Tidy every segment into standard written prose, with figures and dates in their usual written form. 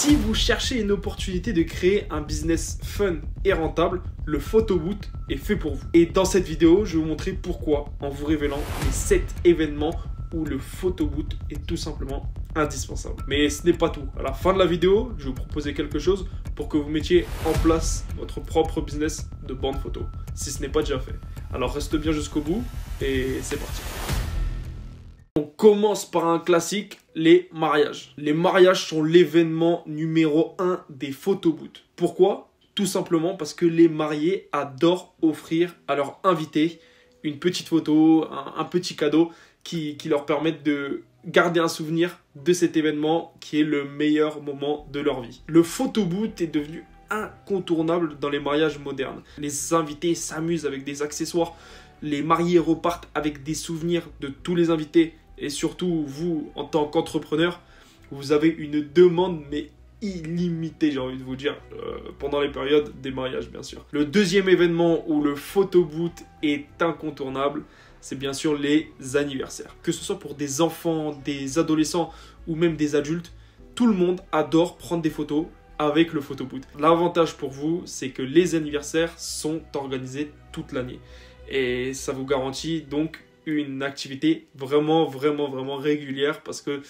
Si vous cherchez une opportunité de créer un business fun et rentable, le Photoboot est fait pour vous. Et dans cette vidéo, je vais vous montrer pourquoi en vous révélant les 7 événements où le Photoboot est tout simplement indispensable. Mais ce n'est pas tout. À la fin de la vidéo, je vais vous proposer quelque chose pour que vous mettiez en place votre propre business de bande photo, si ce n'est pas déjà fait. Alors reste bien jusqu'au bout et c'est parti. On commence par un classique, les mariages. Les mariages sont l'événement numéro 1 des photobooths. Pourquoi? Tout simplement parce que les mariés adorent offrir à leurs invités une petite photo, un petit cadeau qui leur permettent de garder un souvenir de cet événement qui est le meilleur moment de leur vie. Le photobooth est devenu incontournable dans les mariages modernes. Les invités s'amusent avec des accessoires, les mariés repartent avec des souvenirs de tous les invités. Et surtout, vous, en tant qu'entrepreneur, vous avez une demande, mais illimitée, j'ai envie de vous dire, pendant les périodes des mariages, bien sûr. Le deuxième événement où le photobooth est incontournable, c'est bien sûr les anniversaires. Que ce soit pour des enfants, des adolescents ou même des adultes, tout le monde adore prendre des photos avec le photobooth. L'avantage pour vous, c'est que les anniversaires sont organisés toute l'année. Et ça vous garantit donc une activité vraiment régulière parce que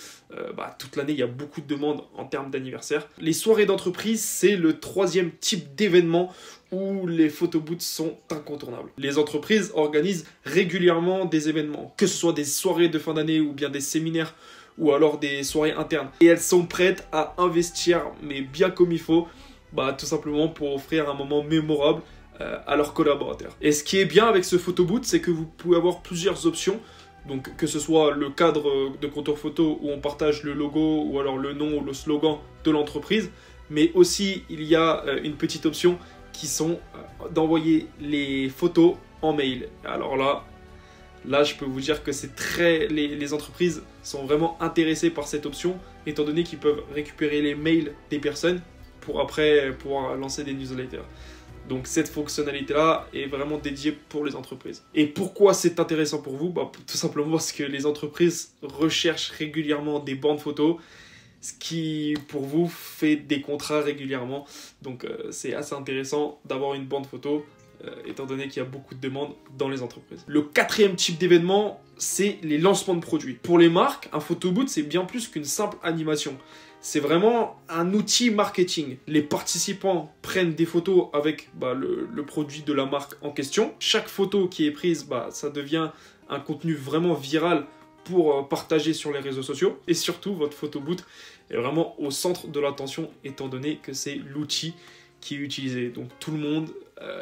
toute l'année, il y a beaucoup de demandes en termes d'anniversaire. Les soirées d'entreprise, c'est le troisième type d'événement où les photobooths sont incontournables. Les entreprises organisent régulièrement des événements, que ce soit des soirées de fin d'année ou bien des séminaires ou alors des soirées internes. Et elles sont prêtes à investir, mais bien comme il faut, tout simplement pour offrir un moment mémorable à leurs collaborateurs. Et ce qui est bien avec ce photobooth, c'est que vous pouvez avoir plusieurs options. Donc que ce soit le cadre de contour photo où on partage le logo ou alors le nom ou le slogan de l'entreprise, mais aussi il y a une petite option qui sont d'envoyer les photos en mail. Alors là je peux vous dire que c'est les entreprises sont vraiment intéressées par cette option, étant donné qu'ils peuvent récupérer les mails des personnes pour après pouvoir lancer des newsletters. Donc cette fonctionnalité-là est vraiment dédiée pour les entreprises. Et pourquoi c'est intéressant pour vous? Tout simplement parce que les entreprises recherchent régulièrement des bandes photos, ce qui pour vous fait des contrats régulièrement. Donc c'est assez intéressant d'avoir une bande photo, étant donné qu'il y a beaucoup de demandes dans les entreprises. Le quatrième type d'événement, c'est les lancements de produits. Pour les marques, un photobooth, c'est bien plus qu'une simple animation. C'est vraiment un outil marketing. Les participants prennent des photos avec le produit de la marque en question. Chaque photo qui est prise, ça devient un contenu vraiment viral pour partager sur les réseaux sociaux. Et surtout, votre photobooth est vraiment au centre de l'attention, étant donné que c'est l'outil qui est utilisé. Donc tout le monde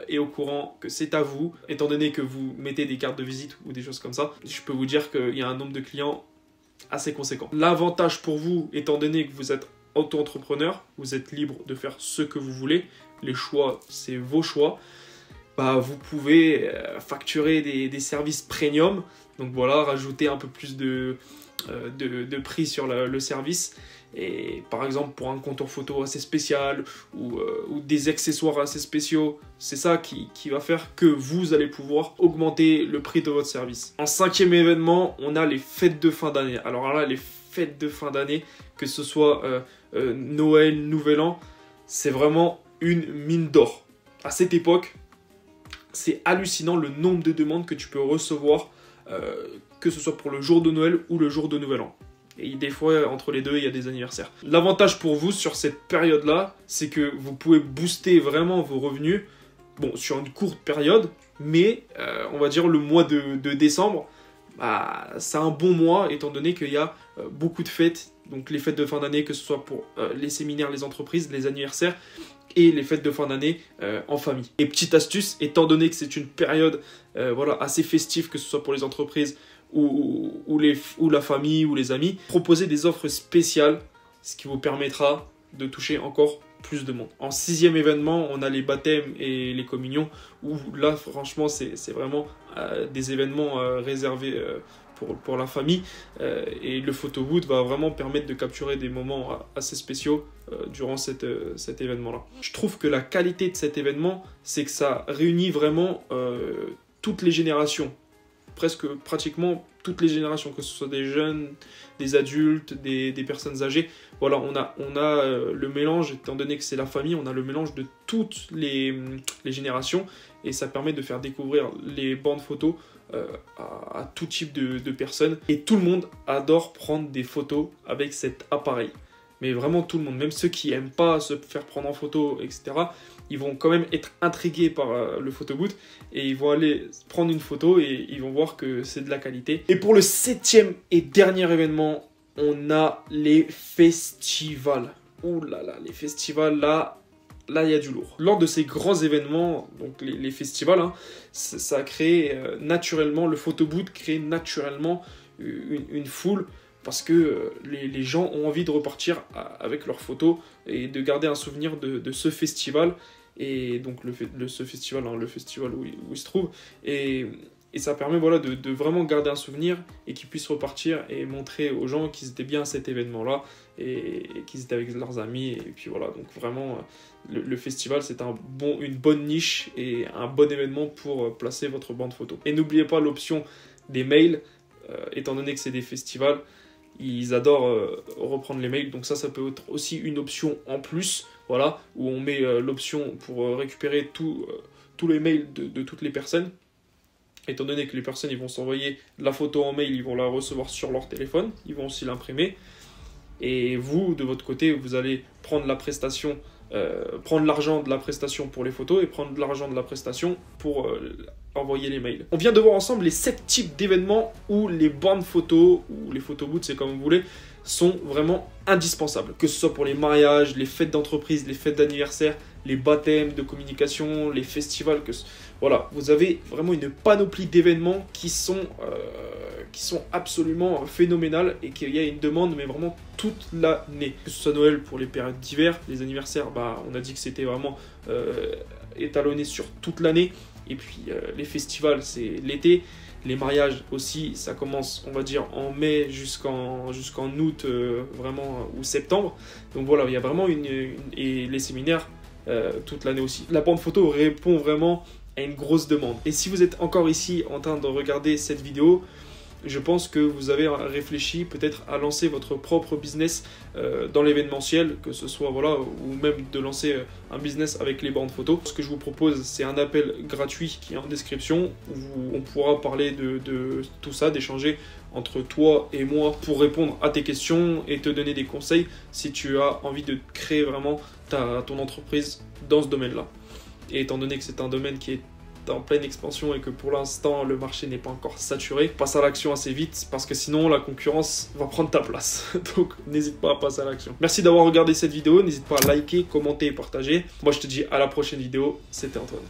est au courant que c'est à vous. Étant donné que vous mettez des cartes de visite ou des choses comme ça, je peux vous dire qu'il y a un nombre de clients assez conséquent. L'avantage pour vous, étant donné que vous êtes auto-entrepreneur, vous êtes libre de faire ce que vous voulez, les choix, c'est vos choix, vous pouvez facturer des services premium, donc voilà, rajouter un peu plus de prix sur le service. Et par exemple, pour un contour photo assez spécial ou des accessoires assez spéciaux, c'est ça qui va faire que vous allez pouvoir augmenter le prix de votre service. En cinquième événement, on a les fêtes de fin d'année. Alors là, les fêtes de fin d'année, que ce soit Noël, Nouvel An, c'est vraiment une mine d'or. À cette époque, c'est hallucinant le nombre de demandes que tu peux recevoir, que ce soit pour le jour de Noël ou le jour de Nouvel An. Et des fois, entre les deux, il y a des anniversaires. L'avantage pour vous sur cette période-là, c'est que vous pouvez booster vraiment vos revenus, sur une courte période, mais on va dire le mois de décembre, c'est un bon mois, étant donné qu'il y a beaucoup de fêtes, donc les fêtes de fin d'année, que ce soit pour les séminaires, les entreprises, les anniversaires, et les fêtes de fin d'année en famille. Et petite astuce, étant donné que c'est une période assez festive, que ce soit pour les entreprises, ou la famille ou les amis, proposer des offres spéciales, ce qui vous permettra de toucher encore plus de monde. En sixième événement, on a les baptêmes et les communions, où là franchement c'est vraiment des événements réservés pour la famille, et le photobooth va vraiment permettre de capturer des moments assez spéciaux durant cet événement-là. Je trouve que la qualité de cet événement, c'est que ça réunit vraiment toutes les générations. presque pratiquement toutes les générations, que ce soit des jeunes, des adultes, des personnes âgées. Voilà, on a le mélange, étant donné que c'est la famille, on a le mélange de toutes les générations et ça permet de faire découvrir les bandes photos à tout type de personnes. Et tout le monde adore prendre des photos avec cet appareil. Mais vraiment tout le monde, même ceux qui n'aiment pas se faire prendre en photo, etc., ils vont quand même être intrigués par le photo booth et ils vont aller prendre une photo et ils vont voir que c'est de la qualité. Et pour le 7e et dernier événement, on a les festivals. Ouh là là, les festivals, là il y a du lourd. Lors de ces grands événements, donc les festivals, hein, ça crée naturellement, le photo booth crée naturellement une foule, parce que les gens ont envie de repartir avec leurs photos et de garder un souvenir de ce festival. Et donc ce festival, hein, le festival où il se trouve. Et ça permet voilà, de vraiment garder un souvenir et qu'ils puissent repartir et montrer aux gens qu'ils étaient bien à cet événement-là et qu'ils étaient avec leurs amis. Et puis voilà, donc vraiment, le festival, c'est une bonne niche et un bon événement pour placer votre bande photo. Et n'oubliez pas l'option des mails, étant donné que c'est des festivals. Ils adorent reprendre les mails, donc ça peut être aussi une option en plus, voilà, où on met l'option pour récupérer tous les mails de toutes les personnes. Étant donné que les personnes ils vont s'envoyer la photo en mail, ils vont la recevoir sur leur téléphone, ils vont aussi l'imprimer. Et vous, de votre côté, vous allez prendre la prestation, prendre l'argent de la prestation pour les photos et prendre l'argent de la prestation pour envoyer les mails. On vient de voir ensemble les 7 types d'événements où les bandes photos, ou les photo booths, c'est comme vous voulez, sont vraiment indispensables. Que ce soit pour les mariages, les fêtes d'entreprise, les fêtes d'anniversaire, les baptêmes de communication, les festivals. Voilà, vous avez vraiment une panoplie d'événements qui sont absolument phénoménales et qu'il y a une demande, mais vraiment toute l'année. Que ce soit Noël pour les périodes d'hiver, les anniversaires, on a dit que c'était vraiment étalonné sur toute l'année. Et puis les festivals, c'est l'été. Les mariages aussi, ça commence, on va dire, en mai jusqu'en août, vraiment, ou septembre. Donc voilà, il y a vraiment et les séminaires, toute l'année aussi. La bande photo répond vraiment à une grosse demande. Et si vous êtes encore ici en train de regarder cette vidéo, je pense que vous avez réfléchi peut-être à lancer votre propre business dans l'événementiel, que ce soit, voilà, ou même de lancer un business avec les bandes photos. Ce que je vous propose, c'est un appel gratuit qui est en description, où on pourra parler de tout ça, d'échanger entre toi et moi pour répondre à tes questions et te donner des conseils si tu as envie de créer vraiment ton entreprise dans ce domaine-là. Et étant donné que c'est un domaine qui est en pleine expansion et que pour l'instant le marché n'est pas encore saturé, passe à l'action assez vite parce que sinon la concurrence va prendre ta place. Donc n'hésite pas à passer à l'action. Merci d'avoir regardé cette vidéo, n'hésite pas à liker, commenter et partager. Moi je te dis à la prochaine vidéo, c'était Antoine.